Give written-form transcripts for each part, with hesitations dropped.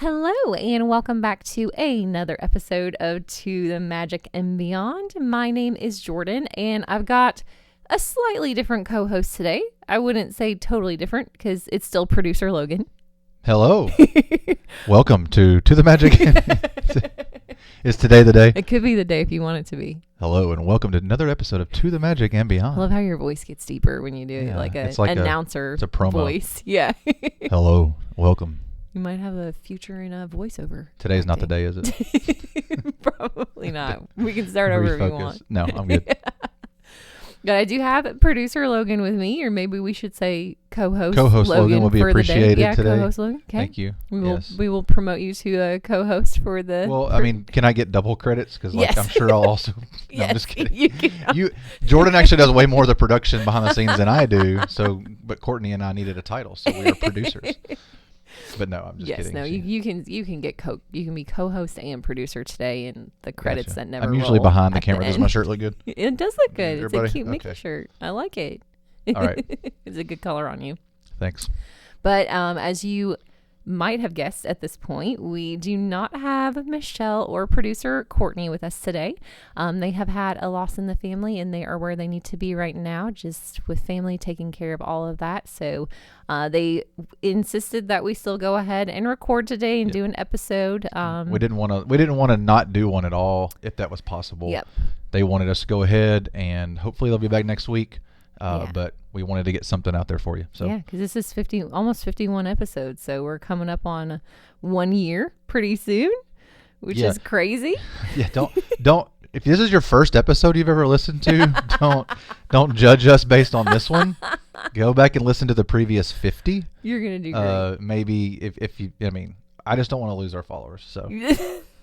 Hello, and welcome back to another episode of To the Magic and Beyond. My name is Jordan, and I've got a slightly different co-host today. I wouldn't say totally different because it's still Producer Logan. Hello. Welcome to the Magic. Is today the day? It could be the day if you want it to be. Hello, and welcome to another episode of To the Magic and Beyond. I love how your voice gets deeper when you do it, like an announcer it's a promo voice. Yeah. Hello, welcome. You might have a future in a voiceover. Today's not the day, is it? Probably not. We can start over if you want. No, I'm good. But I do have Producer Logan with me, or maybe we should say co-host. Co-host Logan will be appreciated today. Co-host Logan. Okay. Thank you. We will promote you to a co-host for the. Well, I mean, can I get double credits? Because I'm sure I'll also. No, yes, I'm just kidding. Jordan actually does way more of the production behind the scenes than I do. But Courtney and I needed a title, so we are producers. But no, I'm just kidding. Yes, no, you can you can be co-host and producer today, and the credits that never. I'm usually behind the camera. Does my shirt look good? It does look good. Everybody? It's a cute Mickey shirt. I like it. All right, it's a good color on you. Thanks. But as you might have guessed at this point, we do not have Michelle or Producer Courtney with us today. They have had a loss in the family, and they are where they need to be right now, just with family taking care of all of that. So they insisted that we still go ahead and record today and do an episode. We didn't want to not do one at all if that was possible. Yep. They wanted us to go ahead, and hopefully they'll be back next week. But we wanted to get something out there for you. So yeah, because this is almost 51 episodes, so we're coming up on 1 year pretty soon, which is crazy. Yeah, don't. If this is your first episode you've ever listened to, don't judge us based on this one. Go back and listen to the previous 50. You're gonna do great. Maybe if you, I mean, I just don't want to lose our followers. So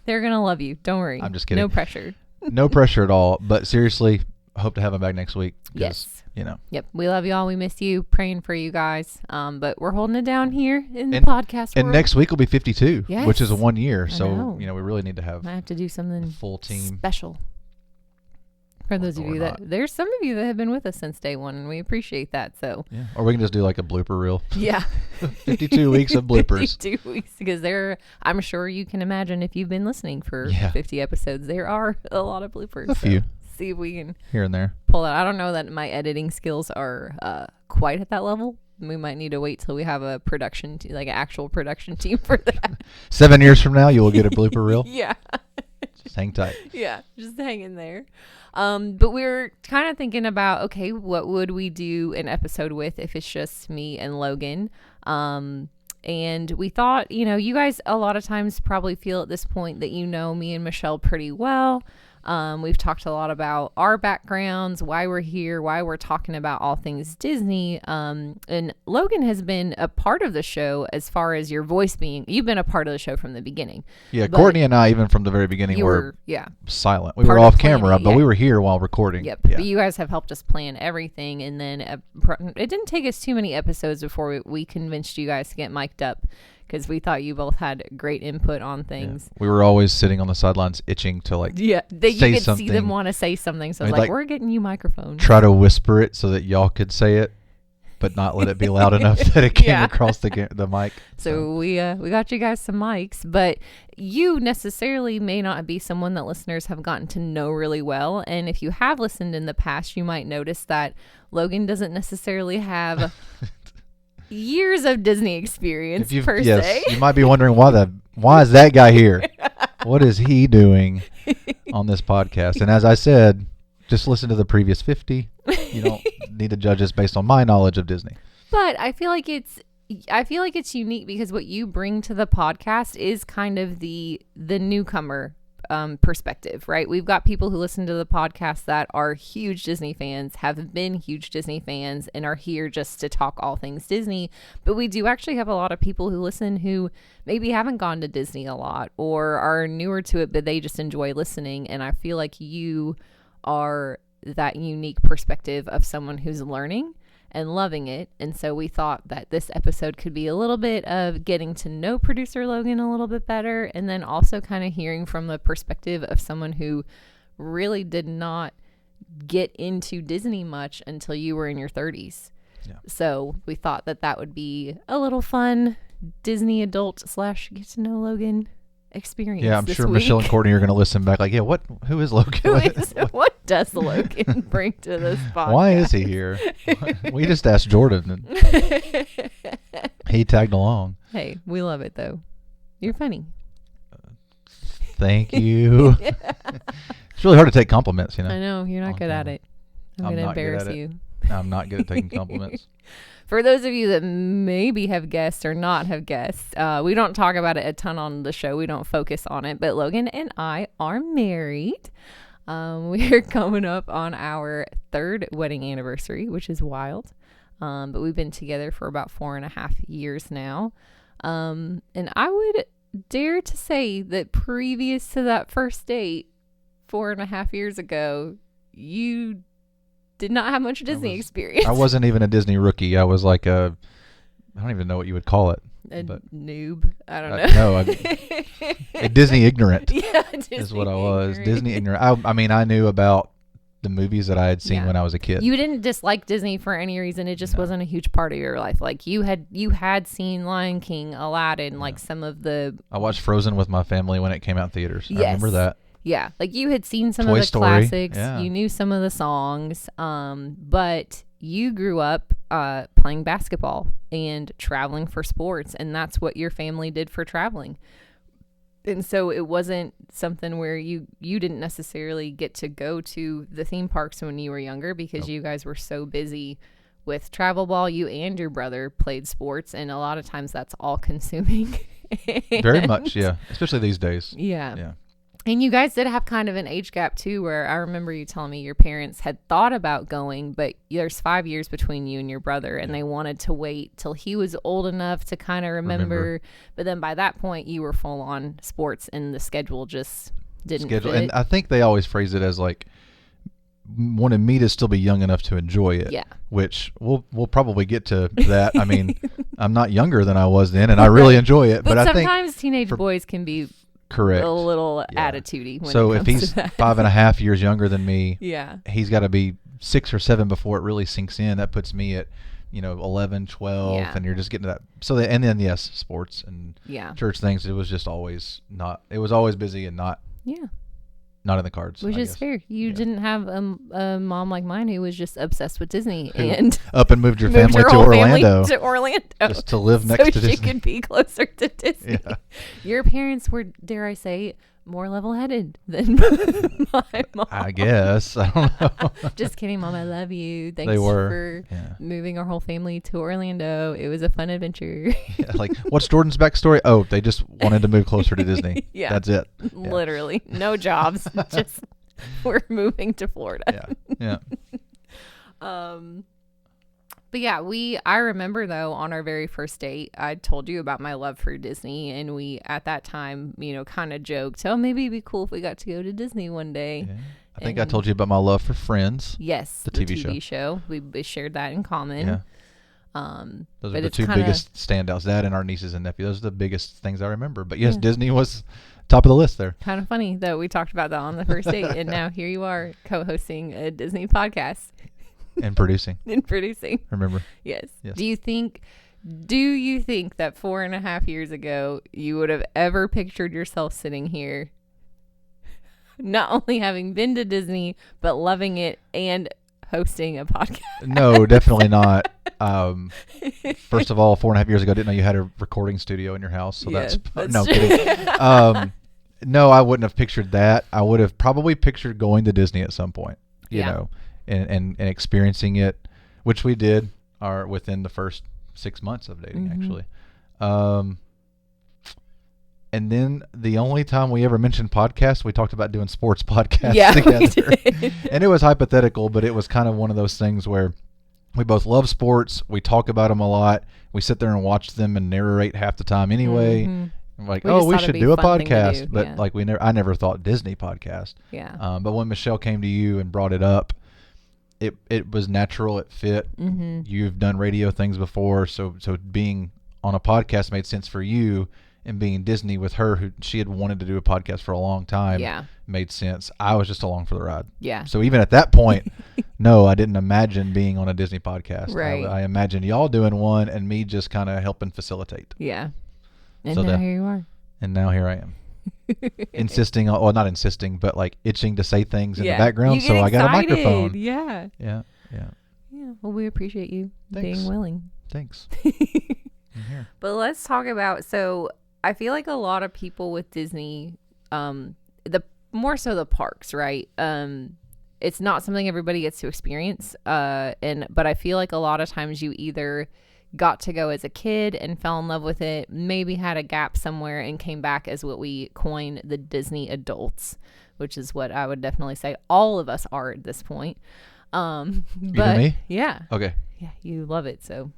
they're gonna love you. Don't worry. I'm just kidding. No pressure. No pressure at all. But seriously, I hope to have them back next week. Yes. Yep. We love you all. We miss you. Praying for you guys. But we're holding it down here in the podcast world. And next week will be 52, yes. which is 1 year. So, we really need to have. I have to do something full team special. For those of you there's some of you that have been with us since day one, and we appreciate that. So yeah. Or we can just do like a blooper reel. Yeah. 52 weeks of bloopers. 52 weeks, because I'm sure you can imagine if you've been listening for 50 episodes, there are a lot of bloopers. A few. See if we can here and there pull it. I don't know that my editing skills are quite at that level. We might need to wait till we have a production like an actual production team for that. 7 years from now, you will get a blooper reel. Yeah. Just hang tight. Yeah, just hang in there. But we're kind of thinking about, okay, what would we do an episode with if it's just me and Logan? And we thought, you guys a lot of times probably feel at this point that me and Michelle pretty well. We've talked a lot about our backgrounds, why we're here, why we're talking about all things Disney. And Logan has been a part of the show as far as your voice you've been a part of the show from the beginning. Yeah, Courtney and I, even from the very beginning, were silent. We were off camera, but we were here while recording. Yep. Yeah. But you guys have helped us plan everything. And then it didn't take us too many episodes before we convinced you guys to get mic'd up, because we thought you both had great input on things. Yeah. We were always sitting on the sidelines itching to you could see them want to say something. So I was like, we're getting you microphones. Try to whisper it so that y'all could say it, but not let it be loud enough that it came across the mic. So we got you guys some mics, but you necessarily may not be someone that listeners have gotten to know really well. And if you have listened in the past, you might notice that Logan doesn't necessarily have years of Disney experience per se. You might be wondering why is that guy here? What is he doing on this podcast? And as I said, just listen to the previous 50. You don't need to judge us based on my knowledge of Disney. But I feel like it's unique because what you bring to the podcast is kind of the newcomer perspective, right? We've got people who listen to the podcast that are huge Disney fans, have been huge Disney fans, and are here just to talk all things Disney. But we do actually have a lot of people who listen who maybe haven't gone to Disney a lot or are newer to it, but they just enjoy listening. And I feel like you are that unique perspective of someone who's learning and loving it. And so we thought that this episode could be a little bit of getting to know Producer Logan a little bit better, and then also kind of hearing from the perspective of someone who really did not get into Disney much until you were in your 30s. Yeah. So we thought that would be a little fun Disney adult / get to know Logan experience. Yeah, I'm this sure week. Michelle and Courtney are going to listen back like, yeah, who is Logan? What does Logan bring to this podcast? Why is he here? We just asked Jordan, and he tagged along. Hey, we love it though. You're funny. Thank you. It's really hard to take compliments, you know. I know you're not good at it. I'm going to embarrass you. I'm not good at taking compliments. For those of you that maybe have guessed or not have guessed, we don't talk about it a ton on the show. We don't focus on it. But Logan and I are married. We're coming up on our 3rd wedding anniversary, which is wild. But we've been together for about 4.5 years now. And I would dare to say that previous to that first date, 4.5 years ago, you did not have much Disney experience. I wasn't even a Disney rookie. I was like I don't even know what you would call it. A noob. I don't know. No, a Disney ignorant. Yeah, Disney is what I was. ignorant. Disney ignorant. I mean, I knew about the movies that I had seen when I was a kid. You didn't dislike Disney for any reason. It just wasn't a huge part of your life. Like you had seen Lion King, Aladdin, like some of the. I watched Frozen with my family when it came out in theaters. Yes. I remember that. Yeah, like you had seen some Toy of the Story. classics. Yeah. You knew some of the songs. But you grew up playing basketball and traveling for sports, and that's what your family did for traveling. And so it wasn't something where you didn't necessarily get to go to the theme parks when you were younger because you guys were so busy with travel ball. You and your brother played sports, and a lot of times that's all consuming. Very much, yeah. Especially these days. Yeah. Yeah. And you guys did have kind of an age gap too, where I remember you telling me your parents had thought about going, but there's 5 years between you and your brother, and they wanted to wait till he was old enough to kind of remember. But then by that point, you were full on sports, and the schedule just didn't fit. And I think they always phrase it as like wanted me to still be young enough to enjoy it. Yeah. Which we'll probably get to that. I mean, I'm not younger than I was then, and I really enjoy it. But I think sometimes teenage boys can be correct a little attitude-y when so it if comes he's to that. 5.5 years younger than me, Yeah. he's got to be 6 or 7 before it really sinks in. That puts me at 11, 12, and you're just getting to that. So and then yes, sports and church things. It was just always not. It was always busy and not in the cards. Which I is guess. fair. You didn't have a mom like mine who was just obsessed with Disney and up and moved your moved family her to whole Orlando. family to Orlando Just to live next so to she Disney. could be closer to Disney. Yeah. Your parents were, dare I say, more level-headed than my mom. I guess. I don't know. Just kidding, Mom. I love you. Thanks They were. for Yeah. moving our whole family to Orlando. It was a fun adventure. Yeah, like, what's Jordan's backstory? Oh, they just wanted to move closer to Disney. Yeah. That's it. Yeah. Literally. No jobs. Just we're moving to Florida. Yeah. But yeah, I remember though on our very first date, I told you about my love for Disney, and we at that time, kind of joked, oh, maybe it'd be cool if we got to go to Disney one day. Yeah. I think I told you about my love for Friends. Yes, the TV show. We shared that in common. Yeah. Those are the two biggest standouts. That and our nieces and nephews. Those are the biggest things I remember. But yes, Disney was top of the list there. Kind of funny that we talked about that on the first date, and now here you are co-hosting a Disney podcast. And producing. Remember? Yes. Do you think that 4.5 years ago you would have ever pictured yourself sitting here, not only having been to Disney but loving it and hosting a podcast? No, definitely not. First of all, 4.5 years ago, I didn't know you had a recording studio in your house. So that's no kidding. No, I wouldn't have pictured that. I would have probably pictured going to Disney at some point. You know. And experiencing it, which we did within the first 6 months of dating, actually. And then the only time we ever mentioned podcasts, we talked about doing sports podcasts together. We did. And it was hypothetical, but it was kind of one of those things where we both love sports. We talk about them a lot. We sit there and watch them and narrate half the time anyway. I'm like, we should do a podcast. But like I never thought Disney podcast. Yeah. But when Michelle came to you and brought it up, it was natural. It fit. You've done radio things before, so being on a podcast made sense for you, and being Disney with her, who she had wanted to do a podcast for a long time, made sense. I was just along for the ride. Yeah. So even at that point, no, I didn't imagine being on a Disney podcast. Right. I imagined y'all doing one and me just kind of helping facilitate. Yeah. And So now here you are. And now here I am. Insisting on, well, not insisting, but like itching to say things in the background. So I got a microphone. Yeah. Yeah. Yeah. Yeah. Well, we appreciate you being willing. Thanks. I'm here. But let's talk about, so I feel like a lot of people with Disney, more so the parks, right? It's not something everybody gets to experience. But I feel like a lot of times you either got to go as a kid and fell in love with it, maybe had a gap somewhere and came back as what we coin the Disney adults, which is what I would definitely say all of us are at this point. But even me? Yeah. Okay. Yeah, you love it. So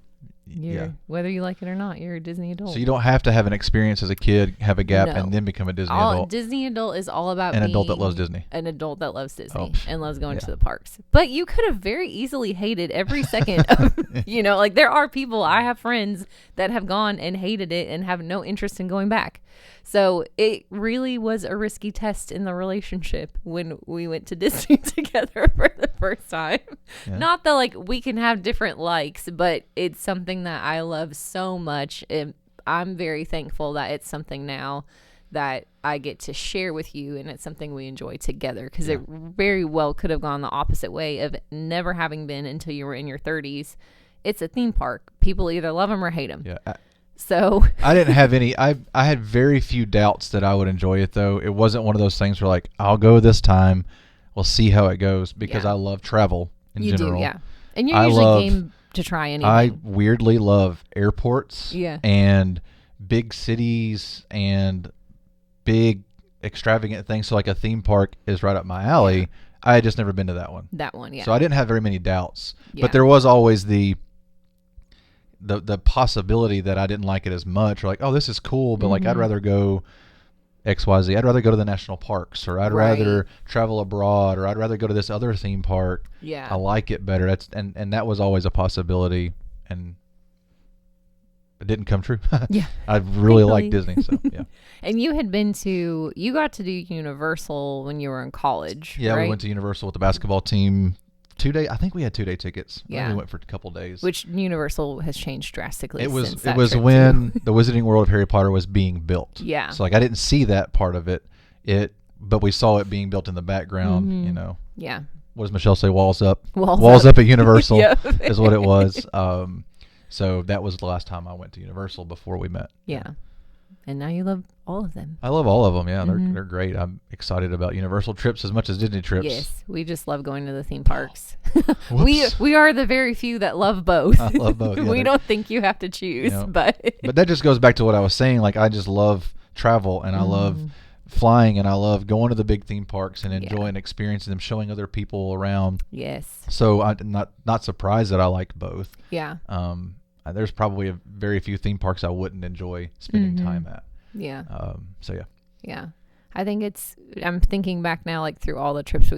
whether you like it or not, you're a Disney adult. So you don't have to have an experience as a kid, have a gap, and then become a Disney adult. Disney adult is all about an being adult that loves Disney. An adult that loves Disney and loves going to the parks. But you could have very easily hated every second of, like there are people, I have friends that have gone and hated it and have no interest in going back. So it really was a risky test in the relationship when we went to Disney together for the first time. Yeah. Not that like we can have different likes, but it's something that I love so much. And I'm very thankful that it's something now that I get to share with you, and it's something we enjoy together, because it very well could have gone the opposite way of never having been until you were in your 30s. It's a theme park. People either love them or hate them. Yeah. So I didn't have any. I had very few doubts that I would enjoy it, though. It wasn't one of those things where like, I'll go this time, we'll see how it goes, because I love travel in general. You do, yeah. And you're usually game to try anything. I weirdly love airports and big cities and big extravagant things. So like a theme park is right up my alley. Yeah. I had just never been to that one. That one, yeah. So I didn't have very many doubts. Yeah. But there was always the possibility that I didn't like it as much, or like, oh, this is cool, but like I'd rather go XYZ. I'd rather go to the national parks, or I'd rather travel abroad, or I'd rather go to this other theme park. Yeah. I like it better. That's and that was always a possibility, and it didn't come true. Yeah. I really like Disney, so yeah. And you got to do Universal when you were in college, Yeah, right? We went to Universal with the basketball team. 2 day. I think we had 2 day tickets. Yeah, we went for a couple days. Which Universal has changed drastically. It was since that when too. the Wizarding World of Harry Potter was being built. Yeah. So like I didn't see that part of it. But we saw it being built in the background. Yeah. What does Michelle say? Walls up. Walls up at Universal is what it was. So that was the last time I went to Universal before we met. Yeah. And now you love all of them. I love all of them. Yeah, they're great. I'm excited about Universal trips as much as Disney trips. Yes, we just love going to the theme parks. we are the very few that love both. I love both. Yeah, we don't think you have to choose, but that just goes back to what I was saying. Like I just love travel, and I love flying, and I love going to the big theme parks and enjoying experiencing them, showing other people around. Yes. So I'm not surprised that I like both. Yeah. There's probably a very few theme parks I wouldn't enjoy spending time at. Yeah. So yeah. Yeah. I think I'm thinking back now, like through all the trips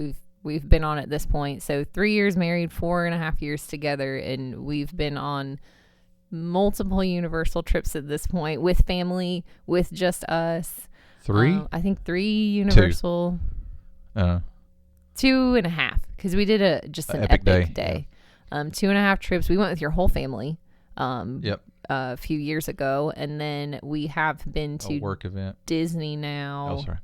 we've been on at this point. So 3 years married, 4.5 years together, and we've been on multiple Universal trips at this point, with family, with just us. 3? I think 3 Universal. 2.5, because we did an epic day. Yeah. 2.5 trips. We went with your whole family. A few years ago, and then we have been to a work event. Disney now. Oh, sorry.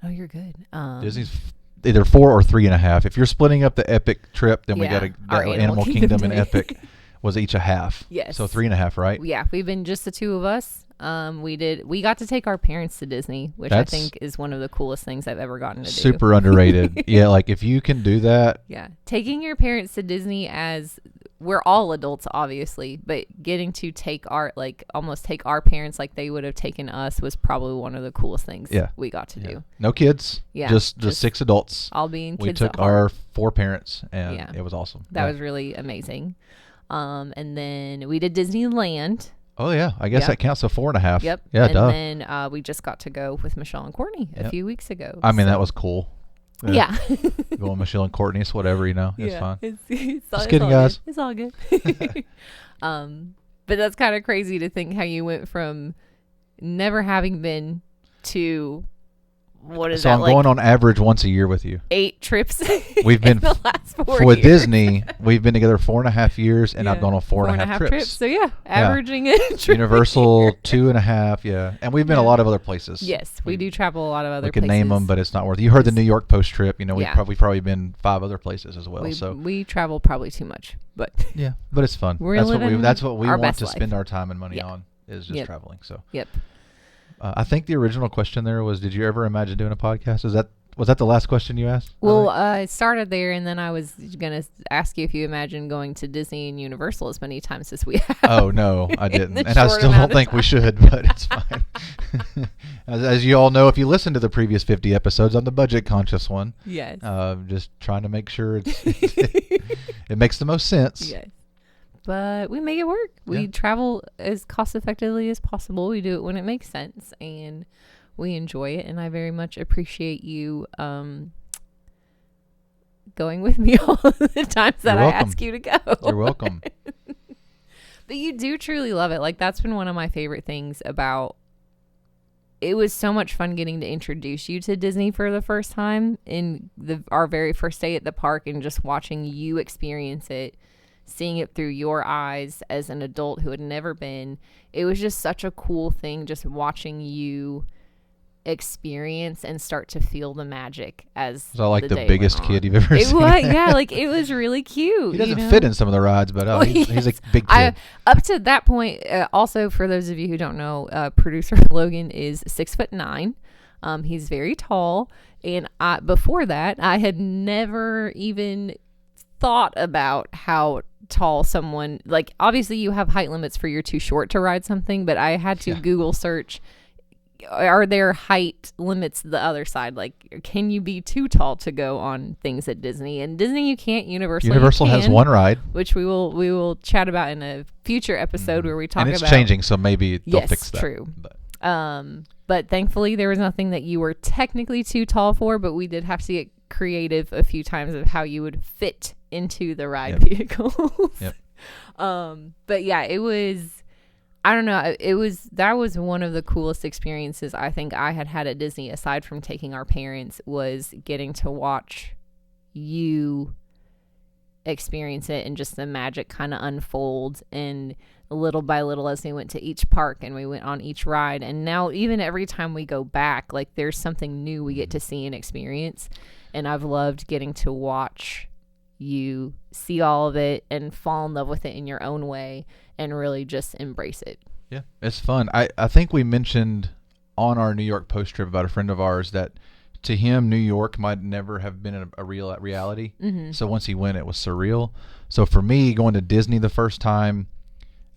Oh, you're good. Disney's either 4 or 3.5. If you're splitting up the epic trip, then we got our Animal Kingdom and Epic was each a half. Yes. So 3.5, right? Yeah, we've been just the two of us. We got to take our parents to Disney, which I think is one of the coolest things I've ever gotten to do. Super underrated. Yeah, like if you can do that. Yeah. Taking your parents to Disney, as we're all adults obviously, but getting to almost take our parents like they would have taken us was probably one of the coolest things we got to do. No kids. Yeah. Just 6 adults. All being kids. We took our 4 parents, and it was awesome. That was really amazing. And then we did Disneyland. Oh yeah, I guess that counts. So 4.5. Yep. Yeah, and then we just got to go with Michelle and Courtney a few weeks ago. I mean, that was cool. Yeah. Going Michelle and Courtney, it's whatever, it's fine. Just kidding, guys. It's all good. But that's kind of crazy to think how you went from never having been to what is So that? I'm going on average once a year with you. 8 trips. We've been in the last 4 for years. Disney. We've been together 4.5 years, and I've gone on four and a half trips. So yeah, averaging it. Universal 2.5. Yeah, and we've been a lot of other places. Yes, we do travel a lot of other we could places. name them, but it's not worth it. You heard the New York Post trip. You know, we've Yeah. probably been 5 other places as well. We travel probably too much, but yeah, but it's fun. We're That's what we our want best to life. spend our time and money on, is just traveling. So Yep. I think the original question there was, did you ever imagine doing a podcast? Was that the last question you asked? Well, it started there, and then I was going to ask you if you imagine going to Disney and Universal as many times as we have. Oh, no, I didn't. In a And I short still amount don't of think we time. should, but it's fine. As you all know, if you listen to the previous 50 episodes, I'm the budget conscious one. Yes. Just trying to make sure it makes the most sense. Yes. But we make it work. We travel as cost effectively as possible. We do it when it makes sense, and we enjoy it. And I very much appreciate you going with me all the times that I ask you to go. You're welcome. But you do truly love it. Like, that's been one of my favorite things about it. Was so much fun getting to introduce you to Disney for the first time in our very first day at the park, and just watching you experience it, seeing it through your eyes as an adult who had never been. It was just such a cool thing, just watching you experience and start to feel the magic as So I like the day biggest went on. kid you've ever It seen. was, yeah, like it was really cute. He doesn't fit in some of the rides, but he's a big kid. Up to that point, also for those of you who don't know, producer Logan is 6'9". He's very tall, and before that, I had never even thought about how tall someone, like, obviously you have height limits for you're too short to ride something, but I had to Google search, are there height limits the other side? Like, can you be too tall to go on things at Disney? And Disney you can't. Universal has one ride, which we will chat about in a future episode where we talk about. And it's changing, so maybe they'll fix that. True. But thankfully there was nothing that you were technically too tall for, but we did have to get creative a few times of how you would fit into the ride vehicles. Yep. But yeah, it was, I don't know, that was one of the coolest experiences I think I had at Disney, aside from taking our parents, was getting to watch you experience it and just the magic kind of unfold, and little by little as we went to each park and we went on each ride. And now even every time we go back, like, there's something new we get to see and experience, and I've loved getting to watch you see all of it and fall in love with it in your own way and really just embrace it. Yeah, it's fun. I think we mentioned on our New York Post trip about a friend of ours that to him New York might never have been a real reality. Mm-hmm. So once he went, it was surreal. So for me, going to Disney the first time,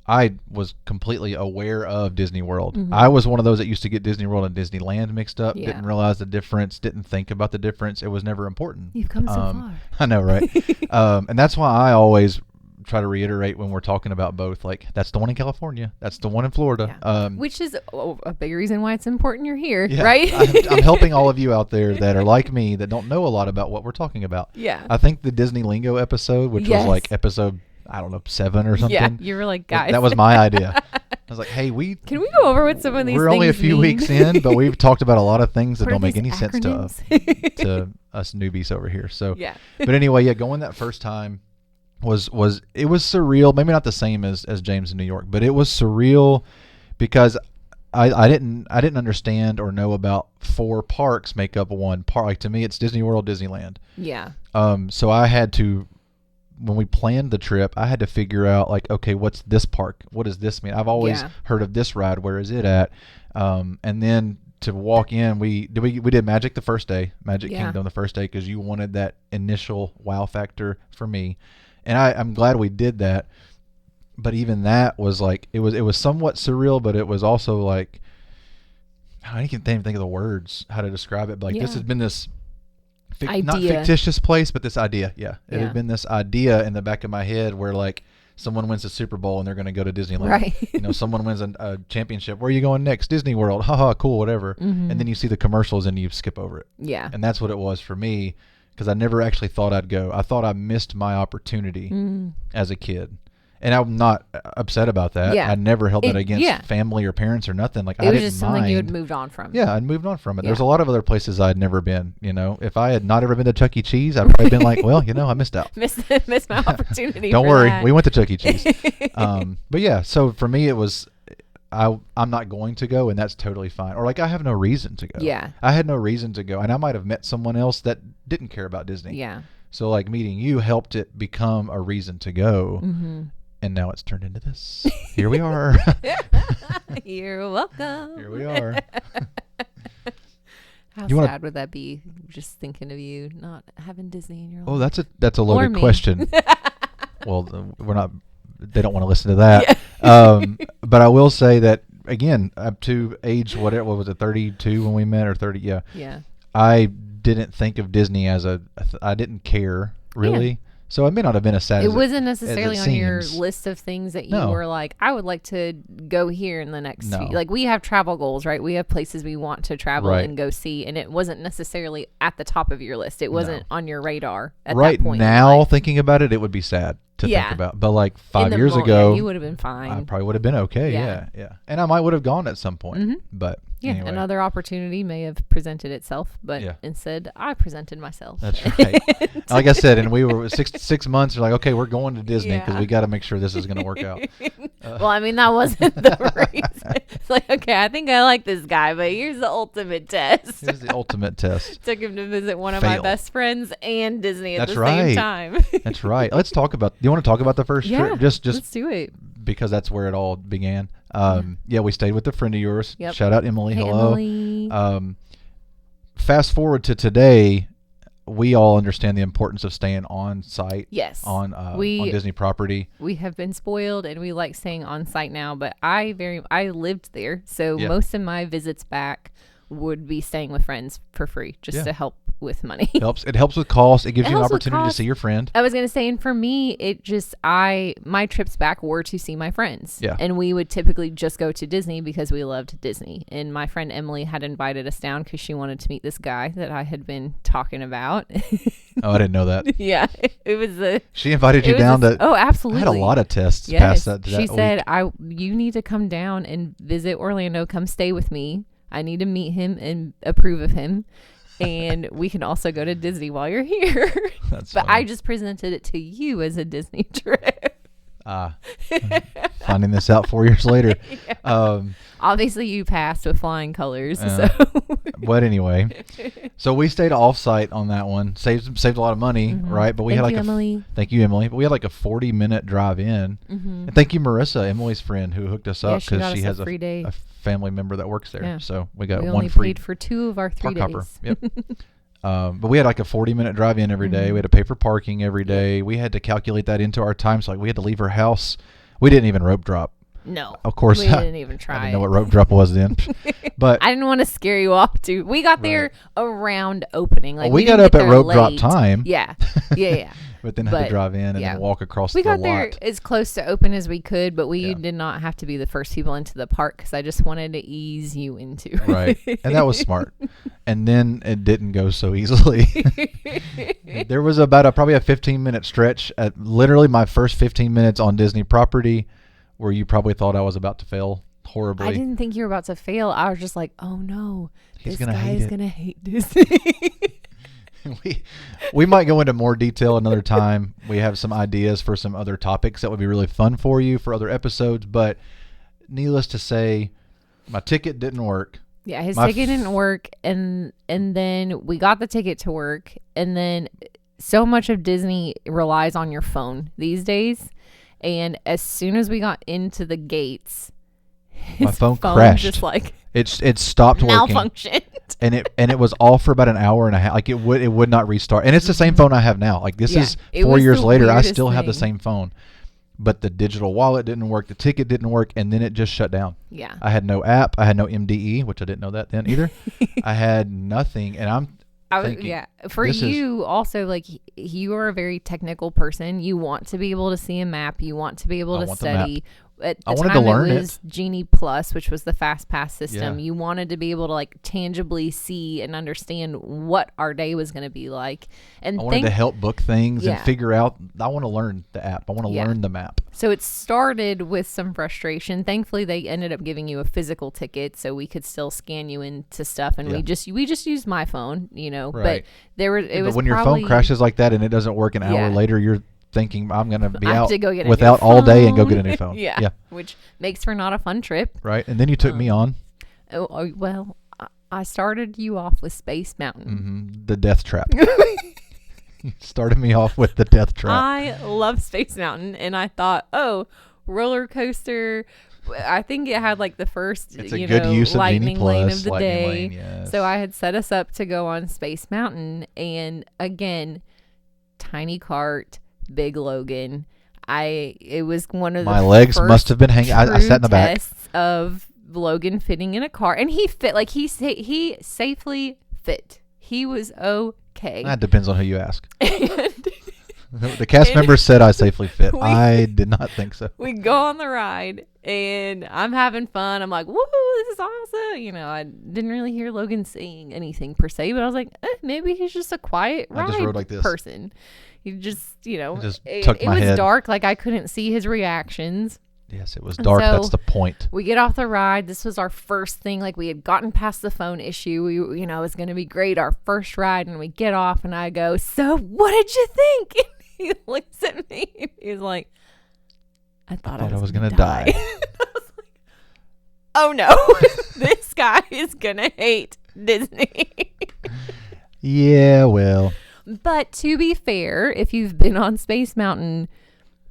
I was completely aware of Disney World. Mm-hmm. I was one of those that used to get Disney World and Disneyland mixed up, didn't realize the difference, didn't think about the difference. It was never important. You've come so far. I know, right? And that's why I always try to reiterate when we're talking about both, like, that's the one in California, that's the one in Florida. Yeah. Which is a big reason why it's important you're here, yeah, right? I'm helping all of you out there that are like me, that don't know a lot about what we're talking about. Yeah. I think the Disney Lingo episode, which was like episode, I don't know, 7 or something. Yeah, you were like, guys. That was my idea. I was like, hey, can we go over what some of these we're things only a few mean? weeks in, but we've talked about a lot of things that don't make any acronyms? sense to us newbies over here. So, yeah. But anyway, going that first time was surreal. Maybe not the same as James in New York, but it was surreal because I didn't understand or know about 4 parks make up one park. Like, to me, it's Disney World, Disneyland. Yeah. So I had to, when we planned the trip, I had to figure out, like, okay, what's this park? What does this mean? I've always heard of this ride. Where is it at? And then to walk in, we did Magic the first day, Magic Kingdom the first day, because you wanted that initial wow factor for me, and I'm glad we did that. But even that was like, it was somewhat surreal, but it was also like, I can't even think of the words how to describe it. But like, this has been this not fictitious place, but this idea. Yeah, it had been this idea in the back of my head where, like, someone wins a Super Bowl and they're going to go to Disneyland. Right. Someone wins a championship. Where are you going next? Disney World. Haha, cool, whatever. Mm-hmm. And then you see the commercials and you skip over it. Yeah. And that's what it was for me, because I never actually thought I'd go. I thought I missed my opportunity as a kid. And I'm not upset about that. Yeah. I never held that against family or parents or nothing. Like, I didn't mind. It was just something you had moved on from. Yeah, I'd moved on from it. There's a lot of other places I'd never been. You know, if I had not ever been to Chuck E. Cheese, I'd probably been like, well, you know, I missed out. Missed my opportunity. Don't worry, we went to Chuck E. Cheese. But yeah, so for me, it was I'm not going to go, and that's totally fine. Or like, I have no reason to go. Yeah, I had no reason to go, and I might have met someone else that didn't care about Disney. Yeah. So like, meeting you helped it become a reason to go. Mm-hmm. And now it's turned into this. Here we are. You're welcome. Here we are. How sad would that be? Just thinking of you not having Disney in your life. Oh, that's a loaded question. Well, we're not. They don't want to listen to that. Yeah. But I will say that again, up to age what was it, 32 when we met, or 30? Yeah. Yeah. I didn't think of Disney as I didn't care really. Yeah. So it may not have been as sad. It wasn't necessarily on your list of things that you were like, I would like to go here in the next few. Like, we have travel goals, right? We have places we want to travel and go see, and it wasn't necessarily at the top of your list. It wasn't on your radar at that point. Right now, thinking about it, it would be sad to think about. But like 5 years ago, you would have been fine. I probably would have been okay. Yeah. And I might would have gone at some point. But anyway. Another opportunity may have presented itself, but instead I presented myself. That's right. Like I said, and we were 6 months. We're like, okay, we're going to Disney because we got to make sure this is going to work out. Well, I mean, that wasn't the reason. It's like, okay, I think I like this guy, but here's the ultimate test. Here's the ultimate test. Took him to visit one of my best friends and Disney at the same time. That's right. Let's talk about. Do you want to talk about the first trip? Just let's do it. Because that's where it all began. We stayed with a friend of yours. Yep. Shout out Emily. Hey, hello. Emily. Fast forward to today, we all understand the importance of staying on site. Yes. On Disney property. We have been spoiled, and we like staying on site now. But I lived there, so most of my visits back would be staying with friends for free, just to help with money. It helps with cost. It gives you an opportunity to see your friend. I was going to say, and for me, my trips back were to see my friends. Yeah. And we would typically just go to Disney because we loved Disney. And my friend Emily had invited us down because she wanted to meet this guy that I had been talking about. Oh, I didn't know that. Yeah. It was she invited you down to. Oh, absolutely. I had a lot of tests past that. She said, you need to come down and visit Orlando. Come stay with me. I need to meet him and approve of him. And we can also go to Disney while you're here. But funny. I just presented it to you as a Disney trip. Finding this out 4 years later. Obviously, you passed with flying colors. But anyway, so we stayed off-site on that one. Saved a lot of money, right? But we had Emily. Thank you, Emily. But we had like a 40-minute drive in. And thank you, Marissa, Emily's friend, who hooked us up because she has a family member that works there. Yeah. So we got one free. We paid for 2 of our 3 days. Hopper. Yep. But we had like a 40-minute drive in every day. We had to pay for parking every day. We had to calculate that into our time. So like we had to leave her house. We didn't even rope drop. No. Of course. We didn't even try. I didn't know what rope drop was then. But I didn't want to scare you off too. We got there around opening. Like we got up at rope drop time. Yeah. But then had to drive in and then walk across the lot. We got there as close to open as we could, but we did not have to be the first people into the park because I just wanted to ease you into it. Right. And that was smart. And then it didn't go so easily. There was about probably a 15-minute stretch at literally my first 15 minutes on Disney property where you probably thought I was about to fail horribly. I didn't think you were about to fail. I was just like, oh no, this guy is going to hate Disney. We might go into more detail another time. We have some ideas for some other topics that would be really fun for you for other episodes. But needless to say, my ticket didn't work. Yeah, his ticket didn't work. And then we got the ticket to work. And then so much of Disney relies on your phone these days. And as soon as we got into the gates, my phone crashed. Just like it stopped working. Malfunctioned. And it was off for about an hour and a half. Like it would not restart. And it's the same phone I have now. Like this is 4 years later. I still have the same phone. But the digital wallet didn't work. The ticket didn't work. And then it just shut down. Yeah. I had no app. I had no MDE, which I didn't know that then either. I had nothing. And for you also, like, you are a very technical person. You want to be able to see a map. You want to be able to study. at the I wanted time to learn it was Genie Plus, which was the Fast Pass system. Yeah. You wanted to be able to like tangibly see and understand what our day was going to be like. And I wanted to help book things and Yeah. figure out. I want to learn the app. I want to Yeah. learn the map. So it started with some frustration. Thankfully, they ended up giving you a physical ticket, so we could still scan you into stuff. And Yeah. we just used my phone, you know. Right. But there was But when your phone crashes like that and it doesn't work an hour Yeah. later, you're thinking I'm going to be I have out to go get a without new all day and go get a phone. new phone. Yeah, which makes for not a fun trip. Right. And then you took me on Well, I started you off with Space Mountain. the death trap. You started me off with the death trap. I love Space Mountain, and I thought, oh, roller coaster. I think it had like the first, It's a good use of lightning Genie lane Plus, of the lightning day. lane, yes. So I had set us up to go on Space Mountain, and again, tiny cart, big Logan. It was one of My the legs first must have been hanging. I sat in the back. tests of Logan fitting in a car, and he fit like he safely fit. He was okay. That depends on who you ask. And The cast members said I safely fit. We- I did not think so. we go on the ride, and I'm having fun. I'm like, woo, this is awesome. You know, I didn't really hear Logan saying anything per se, but I was like, maybe he's just a quiet I just ride rode like this. person. He just, you know, I just tucked my was head. dark. Like I couldn't see his reactions. Yes, it was dark. So- That's the point. We get off the ride. This was our first thing. Like we had gotten past the phone issue. We, you know, it was going to be great. Our first ride, and we get off, and I go, "So, what did you think?" And he looks at me, and he's like, "I thought I was going gonna to die." I was like, "Oh no, this guy is gonna hate Disney." Yeah, well, But to be fair, if you've been on Space Mountain,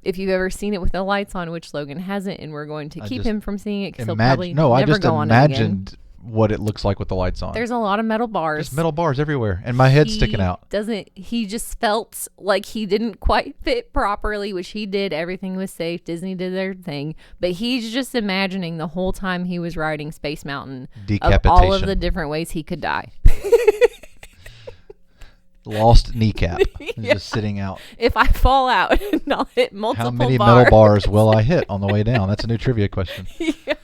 if you've ever seen it with the lights on, which Logan hasn't, and we're going to keep just him from seeing it because he'll probably no, I never just go on it again. imagined what it looks like with the lights on. There's a lot of metal bars. Just metal bars everywhere, and my head's sticking out. He just felt like he didn't quite fit properly, which he did. Everything was safe. Disney did their thing. But he's just imagining the whole time he was riding Space Mountain of all of the different ways he could die. Lost kneecap. It's Yeah. just sitting out. If I fall out, I'll hit multiple How many bars. metal bars will I hit on the way down? That's a new trivia question. Yeah.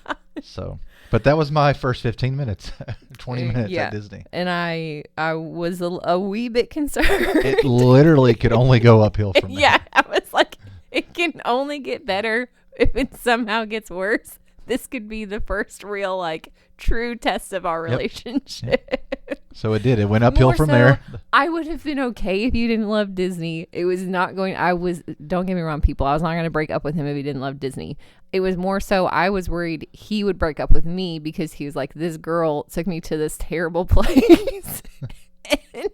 So, but that was my first 15 minutes, 20 minutes Yeah. at Disney. And I was a wee bit concerned. It literally could only go uphill from there. Yeah, I was like, it can only get better if it somehow gets worse. This could be the first real, like, true test of our relationship. So it did. It went uphill More from so, there. I would have been okay if you didn't love Disney. It was not going, don't get me wrong, people. I was not going to break up with him if he didn't love Disney. It was more so I was worried he would break up with me because he was like, this girl took me to this terrible place. And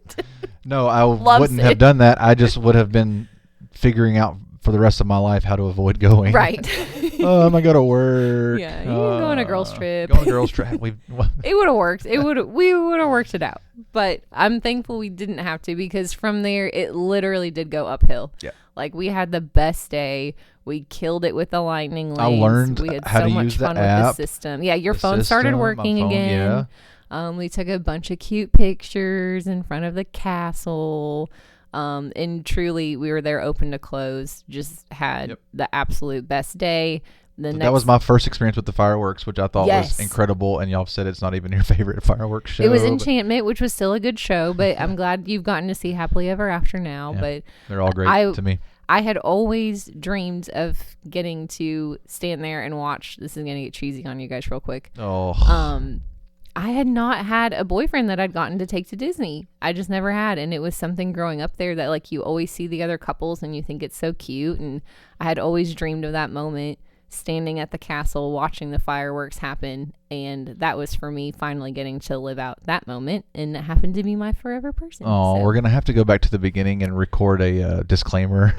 No, I Loves wouldn't it. have done that. I just would have been figuring out for the rest of my life how to avoid going. right. Oh, I'm going to go to work. Yeah, you can go on a girls' trip. Go on a girls' trip. It would have worked. We would have worked it out. But I'm thankful we didn't have to because from there it literally did go uphill. Yeah. Like we had the best day. We killed it with the lightning lanes. I learned we had how so to much use the fun app, with the system. Yeah, your the phone started system, my working phone, again. yeah. We took a bunch of cute pictures in front of the castle. And truly we were there open to close. Just had the absolute best day. That was my first experience with the fireworks, which I thought Yes. was incredible. And y'all said it's not even your favorite fireworks show. It was but Enchantment, which was still a good show, but I'm glad you've gotten to see Happily Ever After now. Yeah, But they're all great to me. I had always dreamed of getting to stand there and watch. This is going to get cheesy on you guys real quick. Oh, I had not had a boyfriend that I'd gotten to take to Disney. I just never had. And it was something growing up there that like you always see the other couples and you think it's so cute. And I had always dreamed of that moment standing at the castle watching the fireworks happen, and that was for me finally getting to live out that moment, and it happened to be my forever person. Oh, so. we're gonna have to go back to the beginning and record a disclaimer.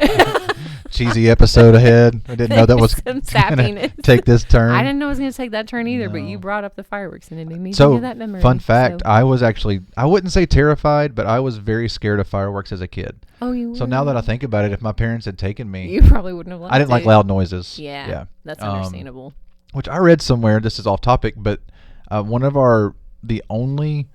Cheesy episode ahead. I didn't know that was Some gonna sappiness. take this turn. I didn't know it was going to take that turn either, but No. you brought up the fireworks and it made me think So, of that memory. fun fact, So- I was actually, I wouldn't say terrified, but I was very scared of fireworks as a kid. oh, you So were? now that I think about it, if my parents had taken me, you probably wouldn't have liked I didn't like it. loud noises. Yeah, that's Um, understandable. Which I read somewhere, this is off topic, but the only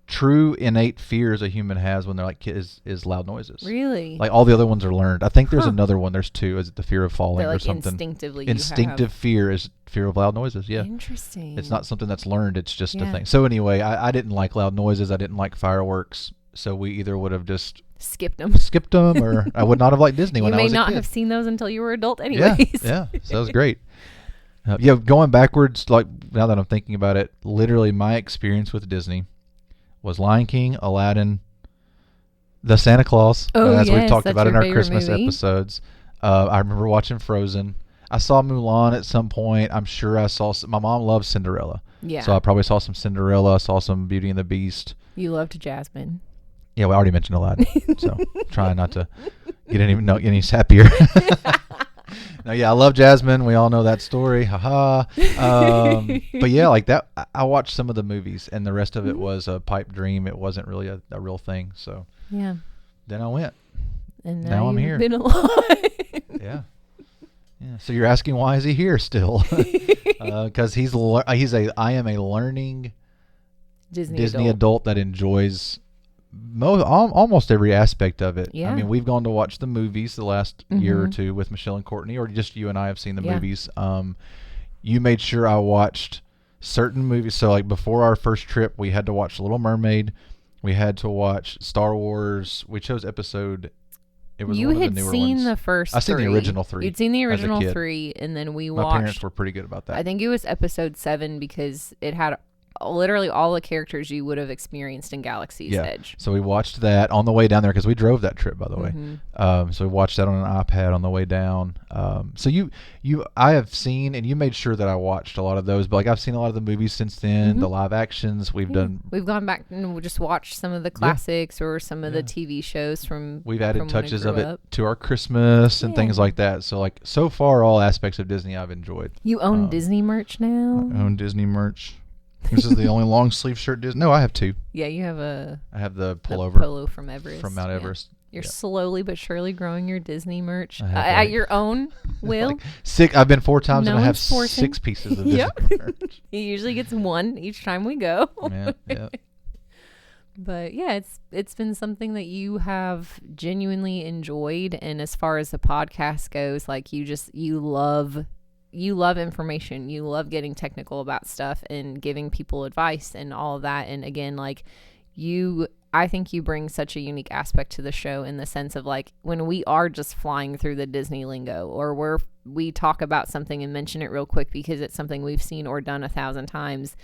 true innate fears a human has when they're like is loud noises. Really? Like all the other ones are learned. I think there's Huh. another one. There's two. Is it the fear of falling That, or like, something? instinctively Instinctive fear is fear of loud noises. Yeah. Interesting. It's not something that's learned. It's just a Yeah. thing. So anyway, I didn't like loud noises. I didn't like fireworks. So we either would have just skipped them. or I would not have liked Disney when I was a kid. You may not have seen those until you were adult anyways. Yeah. So that was great. Yeah, going backwards, like now that I'm thinking about it, literally my experience with Disney was Lion King, Aladdin, The Santa Claus, as we've talked about in our Christmas episodes. I remember watching Frozen. I saw Mulan at some point. I'm sure I saw my mom loves Cinderella. Yeah. So I probably saw some Cinderella, saw some Beauty and the Beast. You loved Jasmine. Yeah, we already mentioned Aladdin. So trying not to get any happier. No, yeah, I love Jasmine. We all know that story. Haha. But yeah, like that. I watched some of the movies, and the rest of it was a pipe dream. It wasn't really a real thing. So yeah. Then I went. And now I'm here. Been alive. Yeah. Yeah. So you're asking why is he here still? Because I am a learning Disney adult that enjoys almost every aspect of it. Yeah. I mean, we've gone to watch the movies the last year or two with Michelle and Courtney, or just you and I have seen the movies. You made sure I watched certain movies. So like before our first trip, we had to watch Little Mermaid. We had to watch Star Wars. We chose episode. It was you one had of the newer seen ones. the first I seen three. the original 3. You'd seen the original as a kid. 3, and then we My watched. parents were pretty good about that. I think it was episode 7 because it had literally all the characters you would have experienced in Galaxy's Edge. So we watched that on the way down there because we drove that trip, by the way. So we watched that on an iPad on the way down. So I have seen, and you made sure that I watched a lot of those, but like I've seen a lot of the movies since then, the live actions we've done. We've gone back and we just watched some of the classics or some of the TV shows from. We've added touches of up. it to our Christmas and things like that. So like so far, all aspects of Disney I've enjoyed. You own Disney merch now? I own Disney merch. This is the only long sleeve shirt Disney. No, I have 2. Yeah, you have I have the pullover. Polo from Everest. From Mount Everest. You're slowly but surely growing your Disney merch at your own will. Like 6. I've been 4 times and I have forcing. 6 pieces of Disney merch. He usually gets 1 each time we go. Yeah. But yeah, it's been something that you have genuinely enjoyed, and as far as the podcast goes, like you love information. You love getting technical about stuff and giving people advice and all of that. And again, like I think you bring such a unique aspect to the show in the sense of like when we are just flying through the Disney lingo, or we talk about something and mention it real quick because it's something we've seen or done 1,000 times.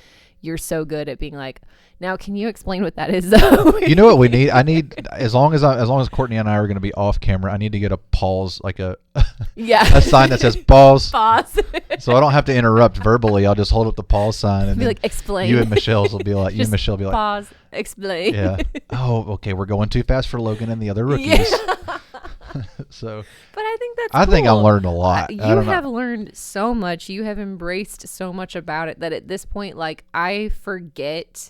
You're so good at being like, now can you explain what that is though? You know what we need? I need as long as Courtney and I are going to be off camera, I need to get a pause, like a sign that says pause. Pause. So I don't have to interrupt verbally. I'll just hold up the pause sign and be like, explain. You and Michelle will be like, pause, explain. Yeah. Oh, okay. We're going too fast for Logan and the other rookies. Yeah. So, but I think that's I cool. think I learned a lot. You have learned so much. You have embraced so much about it that at this point, like, I forget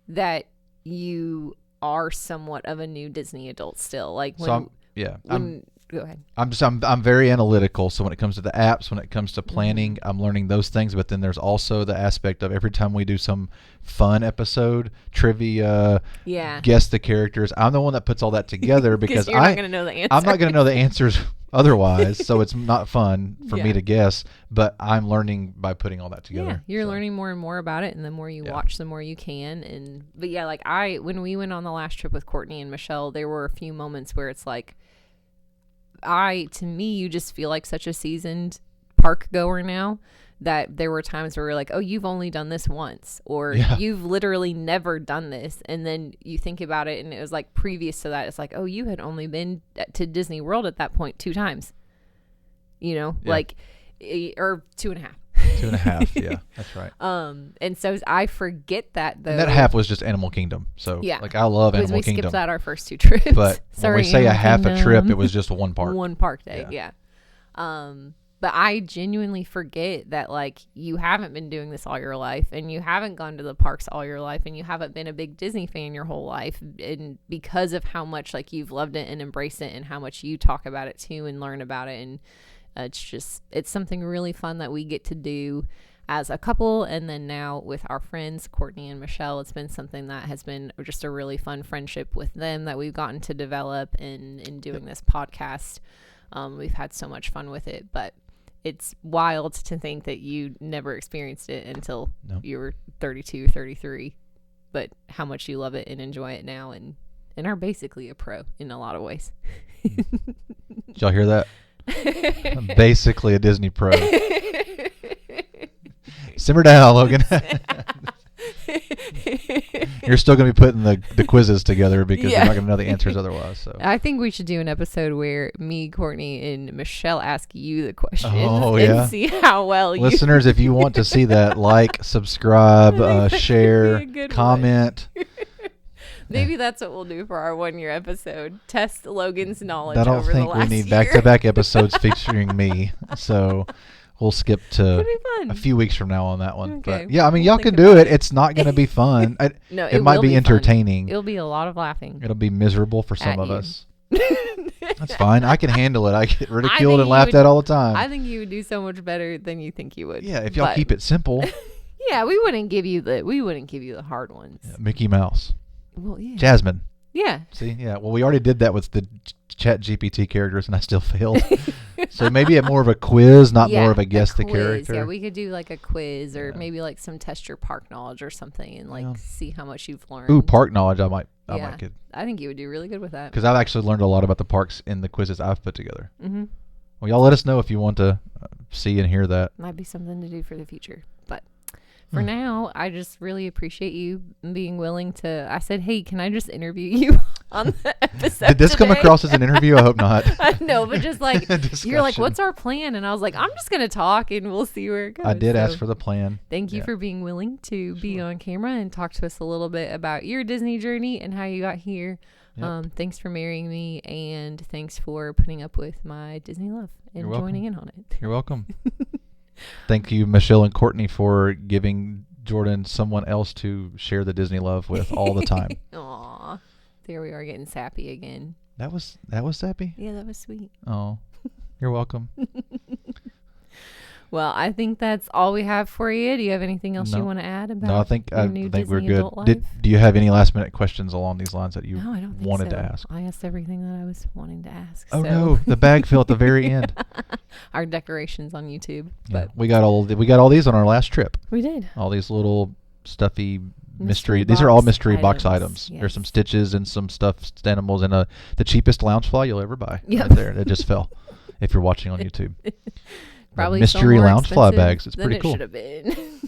that you are somewhat of a new Disney adult still. Like when, go ahead. I'm very analytical. So when it comes to the apps, when it comes to planning, I'm learning those things. But then there's also the aspect of every time we do some fun episode, trivia, guess the characters. I'm the one that puts all that together because you're not going to know the answer. I'm not going to know the answers otherwise. So it's not fun for me to guess. But I'm learning by putting all that together. Yeah, you're learning more and more about it, and the more you watch, the more you can. But yeah, like when we went on the last trip with Courtney and Michelle, there were a few moments where it's like, to me, you just feel like such a seasoned park goer now that there were times where we're like, oh, you've only done this once, or you've literally never done this. And then you think about it, and it was like previous to that, it's like, oh, you had only been to Disney World at that point 2 times, like, or 2.5. 2.5, yeah, that's right. And so I forget that though. And that half was just Animal Kingdom. So like I love Animal Kingdom. We skipped out our first 2 trips. But when we say a half a trip, it was just one park. One park day, yeah. But I genuinely forget that like you haven't been doing this all your life, and you haven't gone to the parks all your life, and you haven't been a big Disney fan your whole life, and because of how much like you've loved it and embraced it, and how much you talk about it too and learn about it, and it's something really fun that we get to do as a couple, and then now with our friends Courtney and Michelle. It's been something that has been just a really fun friendship with them that we've gotten to develop in doing this podcast. We've had so much fun with it, but it's wild to think that you never experienced it until you were 32, 33, but how much you love it and enjoy it now, and are basically a pro in a lot of ways. Did y'all hear that? I'm basically a Disney pro. Simmer down, Logan. You're still going to be putting the quizzes together because you're not going to know the answers otherwise. So I think we should do an episode where me, Courtney, and Michelle ask you the questions and see how well you... Listeners, if you want to see that, like, subscribe, share, comment. Maybe that's what we'll do for our 1-year episode. Test Logan's knowledge I don't over the think last we need year. back-to-back episodes featuring me. So we'll skip to a few weeks from now on that one. Okay. But yeah, I mean, y'all can do it. It's not going to be fun. No, it might be entertaining. It'll be a lot of laughing. It'll be miserable for some of us. That's fine. I can handle it. I get ridiculed and laughed at all the time. I think you would do so much better than you think you would. Yeah, if y'all keep it simple. Yeah, we wouldn't give you the hard ones. Yeah, Mickey Mouse. Well, yeah. Jasmine. Yeah. See, yeah. Well, we already did that with the Chat GPT characters, and I still failed. So maybe more of a quiz, not more of a guess the character. Yeah, we could do like a quiz, or maybe like some test your park knowledge or something, and see how much you've learned. Ooh, park knowledge. I might get. I think you would do really good with that. Because I've actually learned a lot about the parks in the quizzes I've put together. Mm-hmm. Well, y'all let us know if you want to see and hear that. Might be something to do for the future, but. For now, I just really appreciate you being willing to... I said, hey, can I just interview you on the episode Did this today? come across as an interview? I hope not. I know, but just like, you're like, what's our plan? And I was like, I'm just going to talk and we'll see where it goes. I did ask for the plan. Thank you for being willing to be on camera and talk to us a little bit about your Disney journey and how you got here. Yep. Thanks for marrying me, and thanks for putting up with my Disney love and joining in on it. You're welcome. Thank you, Michelle and Courtney, for giving Jordan someone else to share the Disney love with all the time. Aw, there we are getting sappy again. That was sappy? Yeah, that was sweet. Oh, you're welcome. Well, I think that's all we have for you. Do you have anything else you want to add about? No, I think Disney we're good. Adult Life? Do you have any last minute questions along these lines that you No, I don't think wanted so. to ask? I asked everything that I was wanting to ask. Oh no, the bag fell at the very end. Our decorations on YouTube. Yeah, we got all these on our last trip. We did. All these little stuffy mystery. These are all mystery box items. Yes. There's some stitches and some stuffed animals and the cheapest Loungefly you'll ever buy. Yep. Right there. It just fell. If you're watching on YouTube. Probably mystery Loungefly bags. It's pretty it cool. Should have been.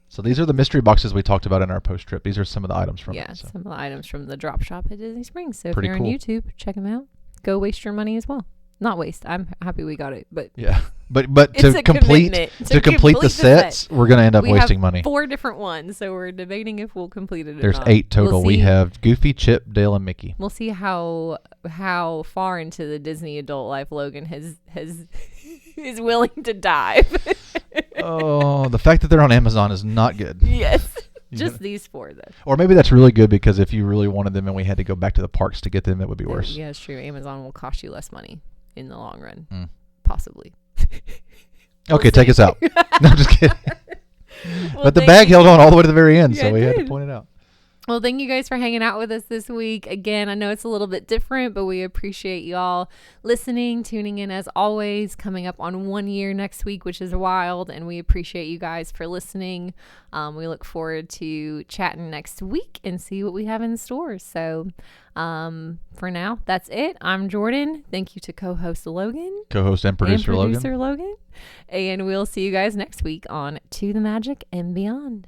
So these are the mystery boxes we talked about in our post trip. These are some of the items from it. So. Some of the items from the drop shop at Disney Springs. So pretty if you're on YouTube, check them out. Go waste your money as well. Not waste. I'm happy we got it, but yeah. But to complete the sets, we're gonna end up wasting money. 4 different ones, so we're debating if we'll complete it. There's or not. 8 total. We have Goofy, Chip, Dale, and Mickey. We'll see how far into the Disney adult life Logan is willing to dive. Oh, the fact that they're on Amazon is not good. Yes. Just these 4, though. Or maybe that's really good because if you really wanted them and we had to go back to the parks to get them, it would be worse. Yeah, it's true. Amazon will cost you less money in the long run. Possibly. Okay, take us out. No, I'm just kidding. But the bag held on all the way to the very end, so we had to point it out. Well, thank you guys for hanging out with us this week. Again, I know it's a little bit different, but we appreciate y'all listening, tuning in as always, coming up on 1 year next week, which is wild. And we appreciate you guys for listening. We look forward to chatting next week and see what we have in store. So for now, that's it. I'm Jordan. Thank you to co-host Logan. Co-host and producer Logan. And we'll see you guys next week on To the Magic and Beyond.